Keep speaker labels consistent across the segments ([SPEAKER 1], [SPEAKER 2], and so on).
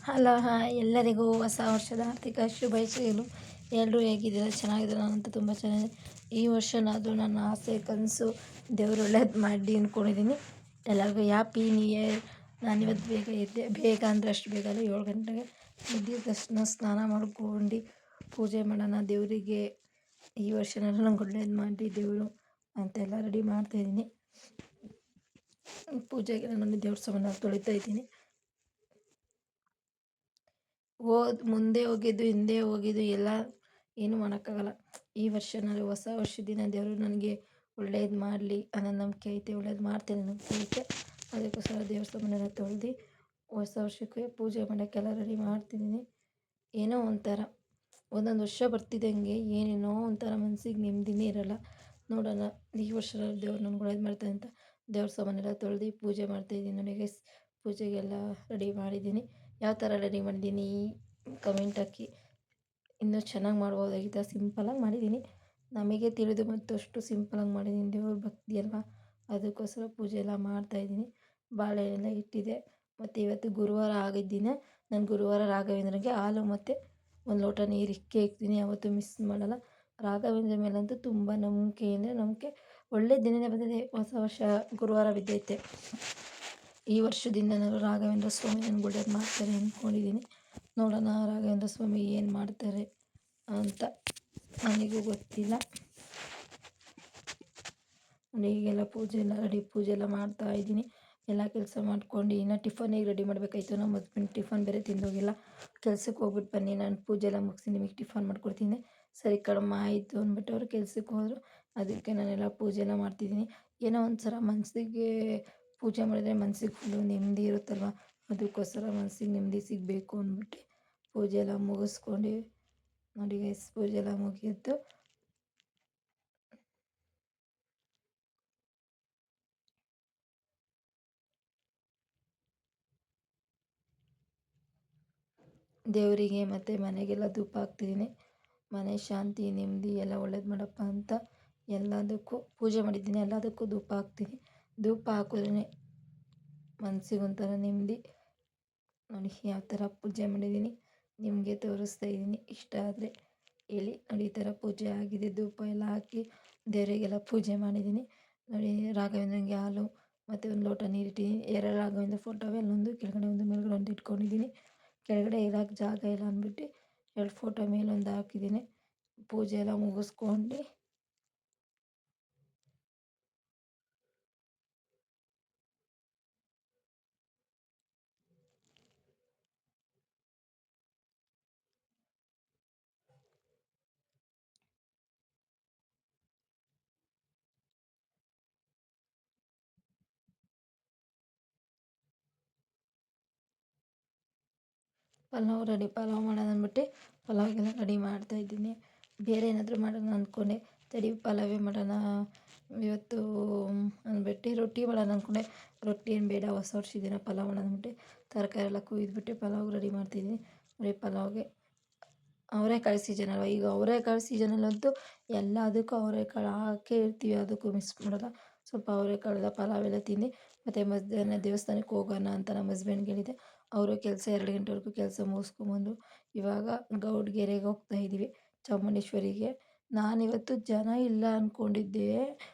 [SPEAKER 1] Hello ಎಲ್ಲರಿಗೂ ಹೊಸ ವರ್ಷದ ಆರ್ಥಿಕ ಶುಭಾಶಯಗಳು. ಎಲ್ಲರೂ ಹೇಗಿದ್ದೀರಾ? ಚೆನ್ನಾಗಿದ್ದೀರಾ? ನಾನಂತೂ ತುಂಬ ಚೆನ್ನಾಗಿದೆ. ಈ ವರ್ಷನಾದರೂ ನನ್ನ ಆಸೆ ಕನಸು ದೇವರು ಒಳ್ಳೇದು ಮಾಡಿ ಅಂದ್ಕೊಂಡಿದ್ದೀನಿ. ಎಲ್ಲರಿಗೂ ಹ್ಯಾಪಿ ನ್ಯೂ ಇಯರ್. ನಾನಿವತ್ತು ಬೇಗ ಎದ್ದೆ. ಬೇಗ ಅಂದರೆ ಅಷ್ಟು ಬೇಗ ಅಲ್ಲ, 7 ಗಂಟೆಗೆ ಎದ್ದಿದ ತಕ್ಷಣ ಸ್ನಾನ ಮಾಡ್ಕೊಂಡು ಪೂಜೆ ಮಾಡೋಣ ದೇವರಿಗೆ. ಈ ವರ್ಷನಾದರೂ ನಂಗೆ ಒಳ್ಳೇದು ಮಾಡಿ ದೇವರು ಅಂತೆಲ್ಲ ರೆಡಿ ಮಾಡ್ತಾಯಿದ್ದೀನಿ. ಪೂಜೆಗೆ ನಾನು ದೇವ್ರ ಸಾಮಾನು ತೊಳಿತಾ ಇದ್ದೀನಿ. ಮುಂದೆ ಹೋಗಿದ್ದು ಹಿಂದೆ ಹೋಗಿದ್ದು ಎಲ್ಲ ಏನೂ ಮಾಡೋಕ್ಕಾಗಲ್ಲ. ಈ ವರ್ಷನಾದ್ರು ಹೊಸ ವರ್ಷದ ದಿನ ದೇವರು ನನಗೆ ಒಳ್ಳೇದು ಮಾಡಲಿ ಅನ್ನೋ ನಂಬಿಕೆ ಐತೆ. ಒಳ್ಳೇದು ಮಾಡ್ತೇನೆ ನಂಬಿಕೆ ಐತೆ. ಅದಕ್ಕೋಸ್ಕರ ದೇವ್ರ ಸಾಮಾನೆಲ್ಲ ತೊಳೆದು ಹೊಸ ವರ್ಷಕ್ಕೆ ಪೂಜೆ ಮಾಡೋಕ್ಕೆಲ್ಲ ರೆಡಿ ಮಾಡ್ತಿದ್ದೀನಿ. ಏನೋ ಒಂಥರ ಒಂದೊಂದು ವರ್ಷ ಬರ್ತಿದ್ದಂಗೆ ಏನೇನೋ ಒಂಥರ ಮನಸ್ಸಿಗೆ ನೆಮ್ಮದಿನೇ ಇರೋಲ್ಲ. ನೋಡೋಣ ಈ ವರ್ಷ ದೇವ್ರು ನನಗೆ ಒಳ್ಳೇದು ಮಾಡ್ತಾನೆ ಅಂತ ದೇವ್ರ ಸಾಮಾನೆಲ್ಲ ತೊಳೆದು ಪೂಜೆ ಮಾಡ್ತಾಯಿದ್ದೀನಿ. ನನಗೆ ಪೂಜೆಗೆಲ್ಲ ರೆಡಿ ಮಾಡಿದ್ದೀನಿ. ಯಾವ ಥರ ರೆಡಿ ಮಾಡಿದ್ದೀನಿ ಕಮೆಂಟ್ ಹಾಕಿ. ಇನ್ನೂ ಚೆನ್ನಾಗಿ ಮಾಡ್ಬೋದಾಗಿತ್ತು, ಸಿಂಪಲಾಗಿ ಮಾಡಿದ್ದೀನಿ. ನಮಗೆ ತಿಳಿದು ಮತ್ತಷ್ಟು ಸಿಂಪಲಾಗಿ ಮಾಡಿದ್ದೀನಿ. ದೇವ್ರ ಭಕ್ತಿ ಅಲ್ವಾ, ಅದಕ್ಕೋಸ್ಕರ ಪೂಜೆ ಎಲ್ಲ ಮಾಡ್ತಾಯಿದ್ದೀನಿ. ಬಾಳೆ ಎಲ್ಲ ಇಟ್ಟಿದೆ. ಮತ್ತು ಇವತ್ತು ಗುರುವಾರ ಆಗಿದ್ದ ದಿನ ನಾನು ಗುರುವಾರ ರಾಘವೇಂದ್ರನಿಗೆ ಹಾಲು ಮತ್ತು ಒಂದು ಲೋಟ ನೀರು ಇಕ್ಕೇ ಇಕ್ತೀನಿ. ಯಾವತ್ತೂ ಮಿಸ್ ಮಾಡಲ್ಲ. ರಾಘವೇಂದ್ರ ಮೇಲಂತೂ ತುಂಬ ನಂಬಿಕೆ ಅಂದರೆ ನಂಬಿಕೆ. ಒಳ್ಳೆ ದಿನನೇ ಬಂದಿದೆ. ಹೊಸ ವರ್ಷ ಗುರುವಾರ ಬಿದ್ದೈತೆ. ಈ ವರ್ಷದಿಂದ ನಾನು ರಾಘವೇಂದ್ರ ಸ್ವಾಮಿ ನನಗೆ ಒಳ್ಳೇದು ಮಾಡ್ತಾರೆ ಅಂದ್ಕೊಂಡಿದ್ದೀನಿ. ನೋಡೋಣ ರಾಘವೇಂದ್ರ ಸ್ವಾಮಿ ಏನು ಮಾಡ್ತಾರೆ ಅಂತ ನನಗೂ ಗೊತ್ತಿಲ್ಲ. ಈಗೆಲ್ಲ ಪೂಜೆ ಎಲ್ಲ ಮಾಡ್ತಾಯಿದ್ದೀನಿ. ಎಲ್ಲ ಕೆಲಸ ಮಾಡ್ಕೊಂಡು ಇನ್ನು ಟಿಫನಿಗೆ ರೆಡಿ ಮಾಡಬೇಕಾಯ್ತು. ನಮ್ಮ ಹಸ್ಬೆಂಡ್ ಟಿಫನ್ ಬೇರೆ ತಿಂದೋಗಿಲ್ಲ. ಕೆಲ್ಸಕ್ಕೆ ಹೋಗ್ಬಿಟ್ಟು ಬನ್ನಿ, ನಾನು ಪೂಜೆ ಎಲ್ಲ ಮುಗಿಸಿ ನಿಮಗೆ ಟಿಫನ್ ಮಾಡ್ಕೊಡ್ತೀನಿ. ಸರಿ ಕಡಿಮೆ ಆಯಿತು ಅಂದ್ಬಿಟ್ಟು ಅವರು ಕೆಲ್ಸಕ್ಕೆ ಹೋದರು. ಅದಕ್ಕೆ ನಾನೆಲ್ಲ ಪೂಜೆ ಎಲ್ಲ ಮಾಡ್ತಿದ್ದೀನಿ. ಏನೋ ಒಂಥರ ಮನಸ್ಸಿಗೆ ಪೂಜೆ ಮಾಡಿದರೆ ಮನಸ್ಸಿಗೆ ಫುಲ್ಲು ನೆಮ್ಮದಿ ಇರುತ್ತಲ್ವ, ಅದಕ್ಕೋಸ್ಕರ ಮನಸ್ಸಿಗೆ ನೆಮ್ಮದಿ ಸಿಗಬೇಕು ಅಂದ್ಬಿಟ್ಟು ಪೂಜೆ ಎಲ್ಲ ಮುಗಿಸ್ಕೊಂಡು ನೋಡಿ ಗೈಸ್, ಪೂಜೆ ಎಲ್ಲ ಮುಗಿಯಿತು. ದೇವರಿಗೆ ಮತ್ತು ಮನೆಗೆಲ್ಲ ಧೂಪ ಹಾಕ್ತಿದ್ದೀನಿ. ಮನೆ ಶಾಂತಿ ನೆಮ್ಮದಿ ಎಲ್ಲ ಒಳ್ಳೇದು ಮಾಡಪ್ಪ ಅಂತ ಎಲ್ಲದಕ್ಕೂ ಪೂಜೆ ಮಾಡಿದ್ದೀನಿ. ಎಲ್ಲದಕ್ಕೂ ಧೂಪ ಹಾಕ್ತೀನಿ. ಧೂಪ ಹಾಕಿದ್ರೇ ಮನಸ್ಸಿಗೆ ಒಂಥರ ನೆಮ್ಮದಿ. ನೋಡಿ ಯಾವ ಥರ ಪೂಜೆ ಮಾಡಿದ್ದೀನಿ ನಿಮಗೆ ತೋರಿಸ್ತಾ ಇದ್ದೀನಿ. ಇಷ್ಟ ಆದರೆ ಹೇಳಿ. ನೋಡಿ ಈ ಥರ ಪೂಜೆ ಆಗಿದೆ. ಧೂಪ ಎಲ್ಲ ಹಾಕಿ ದೇವರಿಗೆಲ್ಲ ಪೂಜೆ ಮಾಡಿದ್ದೀನಿ. ನೋಡಿ ರಾಘವೇಂದ್ರನಿಗೆ ಹಾಲು ಮತ್ತು ಒಂದು ಲೋಟ ನೀರು ಇಟ್ಟಿದ್ದೀನಿ. 2 ರಾಘವೇಂದ್ರ ಫೋಟೋವೆ, ಅಲ್ಲೊಂದು ಕೆಳಗಡೆ ಒಂದು ಮೇಲ್ಗಡೆ ಒಂದು ಇಟ್ಕೊಂಡಿದ್ದೀನಿ. ಕೆಳಗಡೆ ಇರೋಕ್ಕೆ ಜಾಗ ಇಲ್ಲ ಅಂದ್ಬಿಟ್ಟು 2 ಫೋಟೋ ಮೇಲೊಂದು ಹಾಕಿದ್ದೀನಿ. ಪೂಜೆ ಎಲ್ಲ ಮುಗಿಸ್ಕೊಂಡು ಪಲಾವ್ ಮಾಡೋಣ ಅಂದ್ಬಿಟ್ಟು ಪಲಾವ್ಗೆಲ್ಲ ರೆಡಿ ಮಾಡ್ತಾಯಿದ್ದೀನಿ. ಬೇರೆ ಏನಾದರೂ ಮಾಡೋಣ ಅಂದ್ಕೊಂಡೆ, ತಡಿ ಪಲಾವೇ ಮಾಡೋಣ ಇವತ್ತು ಅಂದ್ಬಿಟ್ಟು ರೊಟ್ಟಿ ಮಾಡೋಣ ಅಂದ್ಕೊಂಡೆ. ರೊಟ್ಟಿ ಏನು ಬೇಡ, ಹೊಸ ವರ್ಷದ ದಿನ ಪಲಾವ್ ಮಾಡೋಣ ಅಂದ್ಬಿಟ್ಟು ತರಕಾರಿ ಎಲ್ಲ ಕುಯ್ದುಬಿಟ್ಟು ಪಲಾವ್ಗೆ ರೆಡಿ ಮಾಡ್ತಿದ್ದೀನಿ. ನೋಡಿ ಪಲಾವ್ಗೆ ಅವರೆಕಾಳು ಸೀಸನ್ ಅಲ್ವ, ಈಗ ಅವರೆಕಾಳು ಸೀಸನಲ್ಲಂತೂ ಎಲ್ಲದಕ್ಕೂ ಅವರೆಕಾಳು ಹಾಕೇ ಇರ್ತೀವಿ, ಅದಕ್ಕೂ ಮಿಸ್ ಮಾಡೋಲ್ಲ. ಸ್ವಲ್ಪ ಅವರೆಕಾಳೆಲ್ಲ ಪಲಾವೆಲ್ಲ ತಿಂದು ಮತ್ತು ಮಧ್ಯಾಹ್ನ ದೇವಸ್ಥಾನಕ್ಕೆ ಹೋಗೋಣ ಅಂತ ನಮ್ಮ ಹಸ್ಬೆಂಡ್ಗೆ ಹೇಳಿದೆ. ಅವರು ಕೆಲಸ 2 ಗಂಟೆವರೆಗೂ ಕೆಲಸ ಮುಗಿಸ್ಕೊಂಬಂದು ಇವಾಗ ಗೌಡ್ಗೆರೆಗೆ ಹೋಗ್ತಾಯಿದ್ದೀವಿ, ಚಾಮುಂಡೇಶ್ವರಿಗೆ. ನಾನಿವತ್ತು ಜನ ಇಲ್ಲ ಅಂದ್ಕೊಂಡಿದ್ದೆ,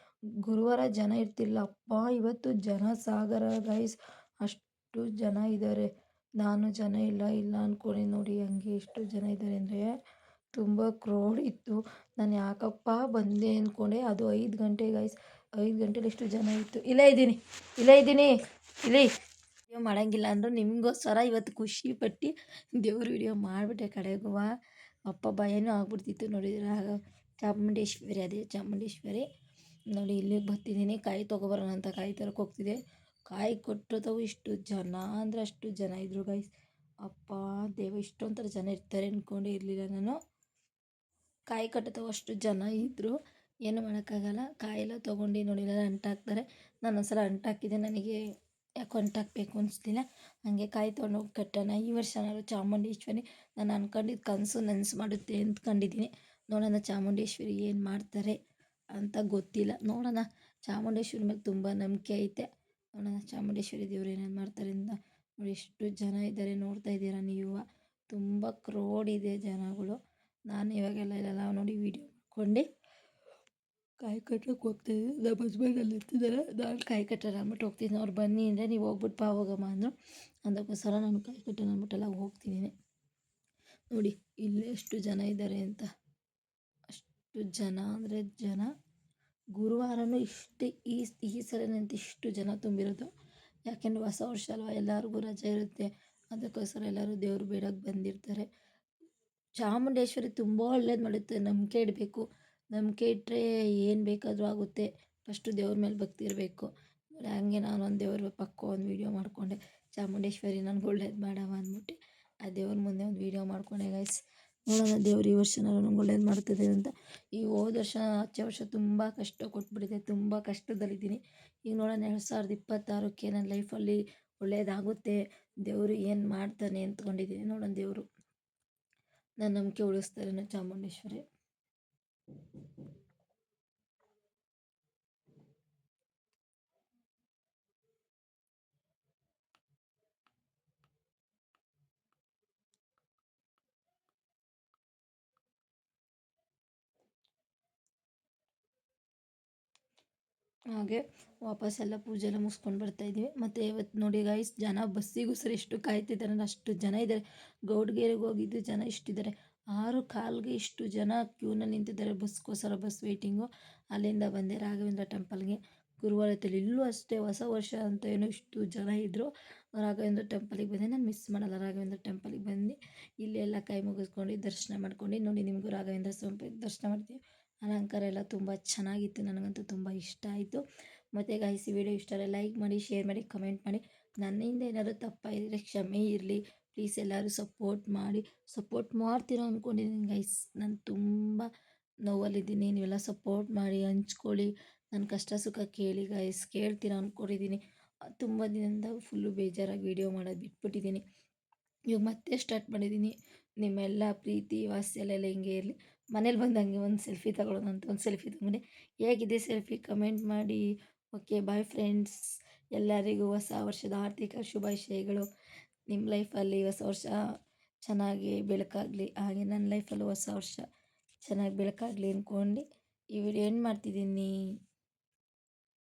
[SPEAKER 1] ಗುರುವಾರ ಜನ ಇರ್ತಿಲ್ಲ. ಅಪ್ಪ ಇವತ್ತು ಜನ ಸಾಗರ ಗೈಸ್, ಅಷ್ಟು ಜನ ಇದ್ದಾರೆ. ನಾನು ಜನ ಇಲ್ಲ ಅಂದ್ಕೊಂಡಿದ್ದು, ನೋಡಿ ಹಂಗೆ ಎಷ್ಟು ಜನ ಇದ್ದಾರೆ ಅಂದರೆ ತುಂಬ ಕ್ರೌಡ್ ಇತ್ತು. ನಾನು ಯಾಕಪ್ಪ ಬಂದೆ ಅಂದ್ಕೊಂಡೆ. ಅದು 5 ಗಂಟೆ ಗೈಸ್, 5 ಗಂಟೆಲಿ ಎಷ್ಟು ಜನ ಇತ್ತು. ಇಲ್ಲೇ ಇದ್ದೀನಿ ಇಲ್ಲಿ ವಿಡಿಯೋ ಮಾಡೋಂಗಿಲ್ಲ ಅಂದರು ನಿಮಗೋಸ್ಕರ ಇವತ್ತು ಖುಷಿ ಪಟ್ಟು ದೇವ್ರ ವಿಡಿಯೋ ಮಾಡಿಬಿಟ್ಟೆ ಕಡೆಗೂ. ಅಪ್ಪ ಭಯನೂ ಆಗ್ಬಿಡ್ತಿತ್ತು. ನೋಡಿದ್ರೆ ಆಗ ಚಾಮುಂಡೇಶ್ವರಿ ನೋಡಿ ಇಲ್ಲಿಗೆ ಬರ್ತಿದ್ದೀನಿ. ಕಾಯಿ ತೊಗೊಬರೋಣ ಅಂತ ಕಾಯಿ ತರಕ್ಕೆ ಹೋಗ್ತಿದ್ದೆ. ಕಾಯಿ ಕೊಟ್ಟೋದವು ಇಷ್ಟು ಜನ ಅಂದರೆ ಅಷ್ಟು ಜನ ಇದ್ದರು ಗೈಸ್. ಅಪ್ಪ ದೇವ, ಇಷ್ಟೊಂಥರ ಜನ ಇರ್ತಾರೆ ಅಂದ್ಕೊಂಡೇ ಇರಲಿಲ್ಲ ನಾನು. ಕಾಯಿ ಕಟ್ಟೋದವು ಅಷ್ಟು ಜನ ಇದ್ದರು. ಏನು ಮಾಡೋಕ್ಕಾಗಲ್ಲ. ಕಾಯೆಲ್ಲ ತೊಗೊಂಡು ನೋಡಿ ಎಲ್ಲ ಅಂಟಾಕ್ತಾರೆ. ನಾನು ಒಂದ್ಸಲ ಅಂಟಾಕಿದ್ದೆ, ನನಗೆ ಯಾಕೋ ಅಂಟಾಕಬೇಕು ಅನಿಸ್ಲಿಲ್ಲ. ಹಾಗೆ ಕಾಯಿ ತೊಗೊಂಡೋಗಿ ಕಟ್ಟೋಣ. ಈ ವರ್ಷ ನಾನು ಚಾಮುಂಡೇಶ್ವರಿ ನಾನು ಅಂದ್ಕೊಂಡಿದ್ದು ಕನಸು ನನಸು ಮಾಡುತ್ತೆ ಅಂದ್ಕೊಂಡಿದ್ದೀನಿ. ನೋಡೋಣ ಚಾಮುಂಡೇಶ್ವರಿ ಏನು ಮಾಡ್ತಾರೆ ಅಂತ ಗೊತ್ತಿಲ್ಲ. ನೋಡೋಣ, ಚಾಮುಂಡೇಶ್ವರಿ ಮೇಲೆ ತುಂಬ ನಂಬಿಕೆ ಐತೆ. ನೋಡೋಣ ಚಾಮುಂಡೇಶ್ವರಿ ದೇವ್ರು ಏನೇನು ಮಾಡ್ತಾರೆ ಅಂತ ನೋಡಿ ಎಷ್ಟು ಜನ ಇದ್ದಾರೆ ನೋಡ್ತಾ ಇದ್ದೀರಾ ನೀವು. ತುಂಬ ಕ್ರೌಡ್ ಇದೆ ಜನಗಳು. ನಾನು ಇವಾಗೆಲ್ಲ ಇಲ್ಲೆಲ್ಲ ನೋಡಿ ವೀಡಿಯೋ ಮಾಡ್ಕೊಂಡು ಕಾಯಿ ಕಟ್ಟಕ್ಕೆ ಹೋಗ್ತಾಯಿದ್ದೆ. ನಮ್ಮ ಹಸ್ಬೆಂಡ್ ಅಲ್ಲಿ ಇರ್ತಿದ್ದಾರೆ, ನಾನು ಕಾಯಿ ಕಟ್ಟೋಣ ಅಂದ್ಬಿಟ್ಟು ಹೋಗ್ತಿದ್ದೀನಿ. ಅವ್ರು ಬನ್ನಿ ಅಂದರೆ ನೀವು ಹೋಗ್ಬಿಟ್ಟು ಬಾ ಹೋಗಮ್ಮ ಅಂದರು. ಅದಕ್ಕೋಸ್ಕರ ನಾನು ಕಾಯಿ ಕಟ್ಟೋಣ ಅಂದ್ಬಿಟ್ಟೆಲ್ಲ ಹೋಗ್ತಿದ್ದೀನಿ. ನೋಡಿ ಇಲ್ಲಿ ಎಷ್ಟು ಜನ ಇದ್ದಾರೆ ಅಂತ. ಅಷ್ಟು ಜನ ಅಂದರೆ ಜನ. ಗುರುವಾರನೂ ಇಷ್ಟು ಈ ಸಲನಂತ ಇಷ್ಟು ಜನ ತುಂಬಿರೋದು. ಯಾಕೆಂದರೆ ಹೊಸ ವರ್ಷ ಅಲ್ವಾ, ಎಲ್ಲರಿಗೂ ರಜೆ ಇರುತ್ತೆ. ಅದಕ್ಕೋಸ್ಕರ ಎಲ್ಲರೂ ದೇವ್ರು ಬೇಡಕ್ಕೆ ಬಂದಿರ್ತಾರೆ. ಚಾಮುಂಡೇಶ್ವರಿ ತುಂಬ ಒಳ್ಳೇದು ಮಾಡುತ್ತೆ. ನಂಬಿಕೆ ಇಡಬೇಕು. ನಂಬಿಕೆ ಇಟ್ಟರೆ ಏನು ಬೇಕಾದರೂ ಆಗುತ್ತೆ. ಫಸ್ಟು ದೇವ್ರ ಮೇಲೆ ಭಕ್ತಿ ಇರಬೇಕು. ಹಂಗೆ ನಾನು ಒಂದು ದೇವ್ರ ಪಕ್ಕ ಒಂದು ವೀಡಿಯೋ ಮಾಡಿಕೊಂಡೆ. ಚಾಮುಂಡೇಶ್ವರಿ ನನಗೆ ಒಳ್ಳೇದು ಮಾಡವ ಅಂದ್ಬಿಟ್ಟು ಆ ದೇವ್ರ ಮುಂದೆ ಒಂದು ವೀಡಿಯೋ ಮಾಡಿಕೊಂಡೆ ಗೈಸ್. ನೋಡೋಣ ದೇವ್ರು ಈ ವರ್ಷನಾದ್ರು ನಂಗೆ ಒಳ್ಳೇದು ಮಾಡ್ತದೆ ಅಂತ. ಈ ಹೋದ ವರ್ಷ ಆಚೆ ವರ್ಷ ತುಂಬ ಕಷ್ಟ ಕೊಟ್ಬಿಟ್ಟಿದೆ. ತುಂಬ ಕಷ್ಟದಲ್ಲಿದ್ದೀನಿ. ಈಗ ನೋಡೋಣ 2026ಕ್ಕೆ ನನ್ನ ಲೈಫಲ್ಲಿ ಒಳ್ಳೇದಾಗುತ್ತೆ. ದೇವರು ಏನು ಮಾಡ್ತಾನೆ ಅಂದ್ಕೊಂಡಿದ್ದೀನಿ. ನೋಡೋಣ ದೇವರು ನನ್ನ ನಂಬಿಕೆ ಉಳಿಸ್ತಾರೇನೋ ಚಾಮುಂಡೇಶ್ವರಿ. ಹಾಗೆ ವಾಪಸ್ ಎಲ್ಲ ಪೂಜೆ ಎಲ್ಲ ಮುಗಿಸ್ಕೊಂಡು ಬರ್ತಾಯಿದ್ದೀವಿ. ಮತ್ತು ಇವತ್ತು ನೋಡಿ ಗೈಸ್, ಜನ ಬಸ್ಸಿಗೋಸ್ಕರ ಎಷ್ಟು ಕಾಯ್ತಿದ್ದಾರೆ ಅಂದರೆ ಅಷ್ಟು ಜನ ಇದ್ದಾರೆ. ಗೌಡ್ಗೆರೆಗೆ ಹೋಗಿದ್ದು ಜನ ಇಷ್ಟಿದ್ದಾರೆ. 6 ಕಾಲ್ಗೆ ಇಷ್ಟು ಜನ ಕ್ಯೂನಲ್ಲಿ ನಿಂತಿದ್ದಾರೆ ಬಸ್ಗೋಸ್ಕರ. Bus waiting. ಅಲ್ಲಿಂದ ಬಂದೆ ರಾಘವೇಂದ್ರ ಟೆಂಪಲ್ಗೆ. ಗುರುವಾರದಲ್ಲಿ ಇಲ್ಲೂ ಅಷ್ಟೇ ಹೊಸ ವರ್ಷ ಅಂತ ಏನೋ ಇಷ್ಟು ಜನ ಇದ್ದರು. ರಾಘವೇಂದ್ರ ಟೆಂಪಲಿಗೆ ಬಂದೆ. ನಾನು ಮಿಸ್ ಮಾಡಲ್ಲ ರಾಘವೇಂದ್ರ ಟೆಂಪಲಿಗೆ ಬಂದು ಇಲ್ಲೆಲ್ಲ ಕೈ ಮುಗಿಸ್ಕೊಂಡು ದರ್ಶನ ಮಾಡ್ಕೊಂಡು ನೋಡಿ ನಿಮಗೂ ರಾಘವೇಂದ್ರ ಸ್ವಾಮಿ ದರ್ಶನ ಮಾಡ್ತೀವಿ. ಅಲಂಕಾರ ಎಲ್ಲ ತುಂಬ ಚೆನ್ನಾಗಿತ್ತು. ನನಗಂತೂ ತುಂಬ ಇಷ್ಟ ಆಯಿತು. ಮತ್ತು ಗೈಸ್ ಈ ವಿಡಿಯೋ ಇಷ್ಟ ಆದರೆ ಲೈಕ್ ಮಾಡಿ, ಶೇರ್ ಮಾಡಿ, ಕಮೆಂಟ್ ಮಾಡಿ. ನನ್ನಿಂದ ಏನಾದರೂ ತಪ್ಪಾಗಿದ್ದರೆ ಕ್ಷಮೆ ಇರಲಿ. ಪ್ಲೀಸ್ ಎಲ್ಲರೂ ಸಪೋರ್ಟ್ ಮಾಡಿ. ಸಪೋರ್ಟ್ ಮಾಡ್ತೀರಾ ಅಂದ್ಕೊಂಡಿದ್ದೀನಿ ಗೈಸ್. ನಾನು ತುಂಬ ನೋವಲ್ಲಿದ್ದೀನಿ. ನೀವೆಲ್ಲ ಸಪೋರ್ಟ್ ಮಾಡಿ, ಹಂಚ್ಕೊಳ್ಳಿ. ನನ್ನ ಕಷ್ಟ ಸುಖ ಕೇಳಿ ಗೈಸ್. ಕೇಳ್ತೀರಾ ಅಂದ್ಕೊಂಡಿದ್ದೀನಿ. ತುಂಬ ದಿನದಿಂದ ಫುಲ್ಲು ಬೇಜಾರಾಗಿ ವೀಡಿಯೋ ಮಾಡೋದು ಬಿಟ್ಬಿಟ್ಟಿದ್ದೀನಿ. ಇವಾಗ ಮತ್ತೆ ಸ್ಟಾರ್ಟ್ ಮಾಡಿದ್ದೀನಿ. ನಿಮ್ಮೆಲ್ಲ ಪ್ರೀತಿ ವಾತ್ಸಲ್ಯ ಎಲ್ಲ ಹಿಂಗೆ ಇರಲಿ. ಮನೇಲಿ ಬಂದು ಹಂಗೆ ಒಂದು ಸೆಲ್ಫಿ ತಗೊಳ್ಳೋಣ ಅಂತ ಒಂದು ಸೆಲ್ಫಿ ತಗೊಂಡೆ. ಹೇಗಿದೆ ಸೆಲ್ಫಿ ಕಮೆಂಟ್ ಮಾಡಿ. Okay bye friends. ಎಲ್ಲರಿಗೂ ಹೊಸ ವರ್ಷದ ಆರ್ಥಿಕ ಶುಭಾಶಯಗಳು. ನಿಮ್ಮ ಲೈಫಲ್ಲಿ ಹೊಸ ವರ್ಷ ಚೆನ್ನಾಗಿ ಬೆಳಕಾಗಲಿ. ಹಾಗೆ ನನ್ನ ಲೈಫಲ್ಲೂ ಹೊಸ ವರ್ಷ ಚೆನ್ನಾಗಿ ಬೆಳಕಾಗಲಿ ಅಂದ್ಕೊಂಡು ಈ ವಿಡಿಯೋ ಎಂಡ್ ಮಾಡ್ತಿದ್ದೀನಿ.